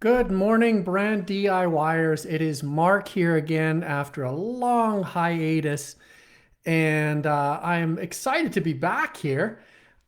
Good morning, brand DIYers. It is Mark here again after a long hiatus, and I am excited to be back here.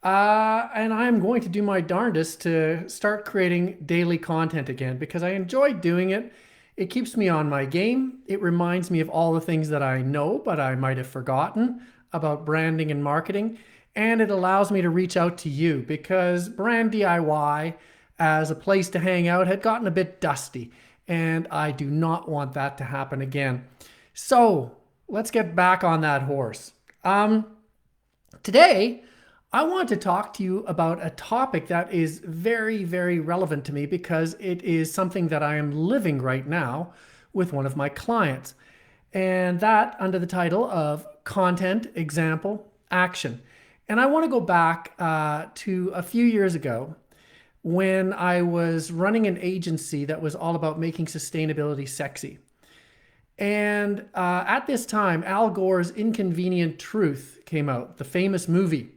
And I am going to do my darndest to start creating daily content again because I enjoy doing it. It keeps me on my game. It reminds me of all the things that I know, but I might have forgotten about branding and marketing. And it allows me to reach out to you because brand DIY as a place to hang out had gotten a bit dusty, and I do not want that to happen again. So let's get back on that horse. Today, I want to talk to you about a topic that is very, very relevant to me because it is something that I am living right now with one of my clients. And that under the title of Content, Example, Action. And I want to go back to a few years ago when I was running an agency that was all about making sustainability sexy. And at this time, Al Gore's Inconvenient Truth came out, the famous movie,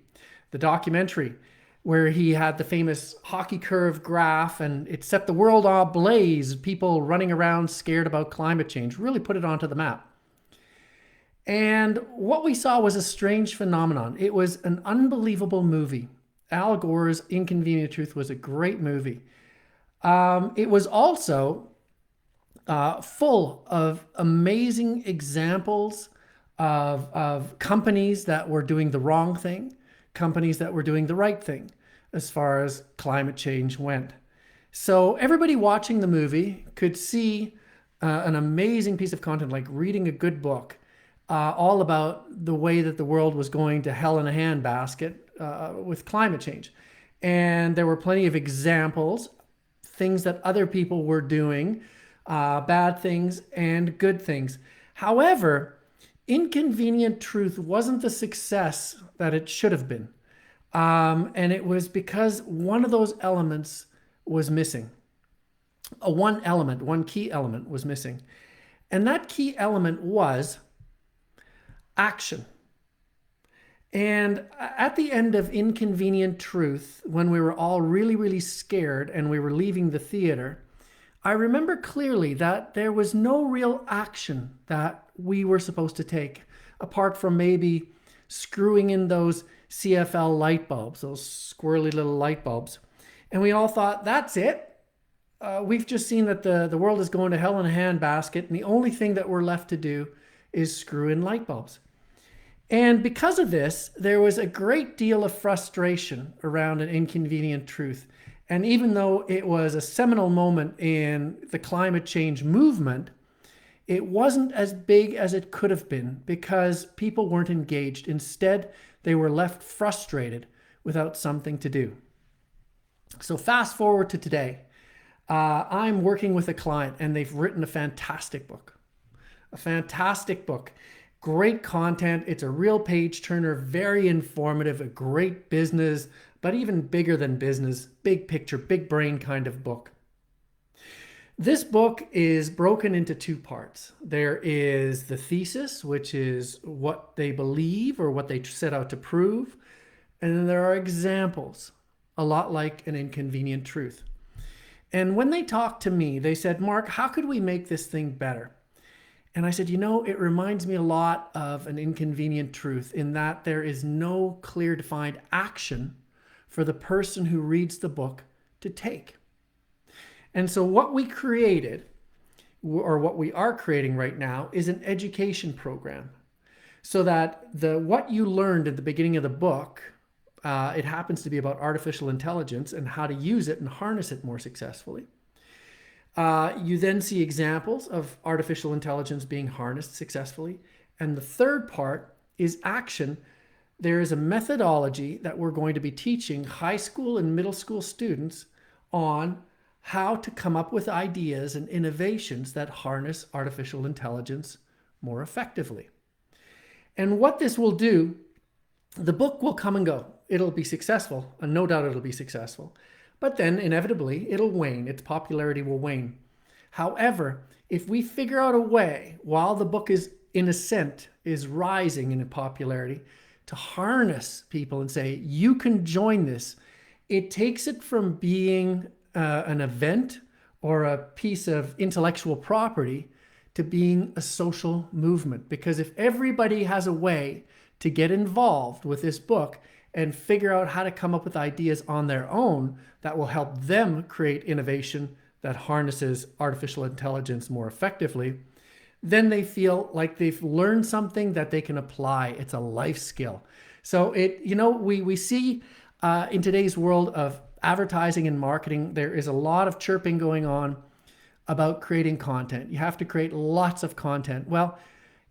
the documentary, where he had the famous hockey curve graph and it set the world ablaze, people running around scared about climate change, really put it onto the map. And what we saw was a strange phenomenon. It was an unbelievable movie. Al Gore's Inconvenient Truth was a great movie. It was also full of amazing examples of companies that were doing the wrong thing, companies that were doing the right thing as far as climate change went. So everybody watching the movie could see an amazing piece of content, like reading a good book, all about the way that the world was going to hell in a handbasket with climate change. And there were plenty of examples, things that other people were doing, bad things and good things. However, Inconvenient Truth wasn't the success that it should have been. And it was because one of those elements was missing. One key element was missing. And that key element was action. And at the end of Inconvenient Truth, when we were all really, really scared and we were leaving the theater, I remember clearly that there was no real action that we were supposed to take, apart from maybe screwing in those CFL light bulbs, those squirrely little light bulbs. And we all thought, that's it. We've just seen that the world is going to hell in a handbasket, and the only thing that we're left to do is screw in light bulbs. And because of this, there was a great deal of frustration around An Inconvenient Truth. And even though it was a seminal moment in the climate change movement, it wasn't as big as it could have been because people weren't engaged. Instead, they were left frustrated without something to do. So fast forward to today. I'm working with a client and they've written a fantastic book. A fantastic book. Great content. It's a real page turner, very informative, a great business, but even bigger than business, big picture, big brain kind of book. This book is broken into two parts. There is the thesis, which is what they believe or what they set out to prove. And then there are examples, a lot like An Inconvenient Truth. And when they talked to me, they said, Mark, how could we make this thing better? And I said, it reminds me a lot of An Inconvenient Truth in that there is no clear defined action for the person who reads the book to take. And so what we created, or what we are creating right now, is an education program. So that what you learned at the beginning of the book, it happens to be about artificial intelligence and how to use it and harness it more successfully. You then see examples of artificial intelligence being harnessed successfully. And the third part is action. There is a methodology that we're going to be teaching high school and middle school students on how to come up with ideas and innovations that harness artificial intelligence more effectively. And what this will do, the book will come and go. It'll be successful, and no doubt it'll be successful. But then inevitably it'll wane, its popularity will wane. However, if we figure out a way, while the book is in ascent, is rising in popularity, to harness people and say, you can join this, it takes it from being an event or a piece of intellectual property to being a social movement. Because if everybody has a way to get involved with this book and figure out how to come up with ideas on their own that will help them create innovation that harnesses artificial intelligence more effectively, then they feel like they've learned something that they can apply. It's a life skill. So we see in today's world of advertising and marketing, there is a lot of chirping going on about creating content. You have to create lots of content. Well,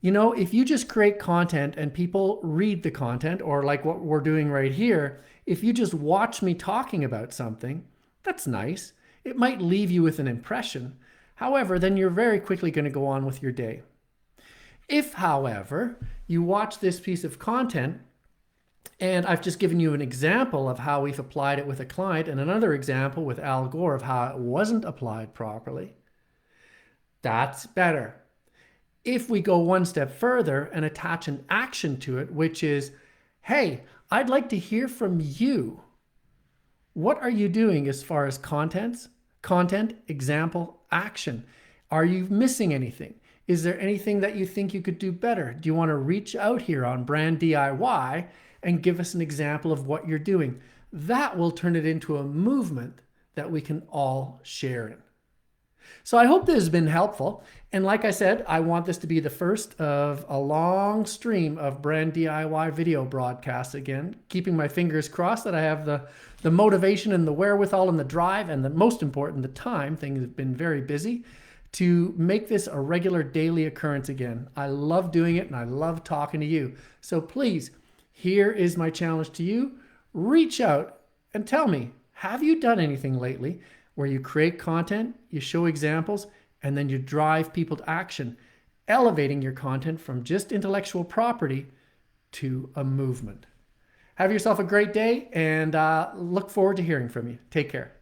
if you just create content and people read the content, or like what we're doing right here, if you just watch me talking about something, that's nice. It might leave you with an impression. However, then you're very quickly going to go on with your day. If, however, you watch this piece of content, and I've just given you an example of how we've applied it with a client and another example with Al Gore of how it wasn't applied properly, that's better. If we go one step further and attach an action to it, which is, hey, I'd like to hear from you. What are you doing as far as content, example, action? Are you missing anything? Is there anything that you think you could do better? Do you want to reach out here on Brand DIY and give us an example of what you're doing? That will turn it into a movement that we can all share in. So I hope this has been helpful. And like I said, I want this to be the first of a long stream of Brand DIY video broadcasts again, keeping my fingers crossed that I have the motivation and the wherewithal and the drive and the most important, the time. Things have been very busy to make this a regular daily occurrence again. I love doing it and I love talking to you. So please, here is my challenge to you. Reach out and tell me, have you done anything lately where you create content, you show examples, and then you drive people to action, elevating your content from just intellectual property to a movement? Have yourself a great day, and look forward to hearing from you. Take care.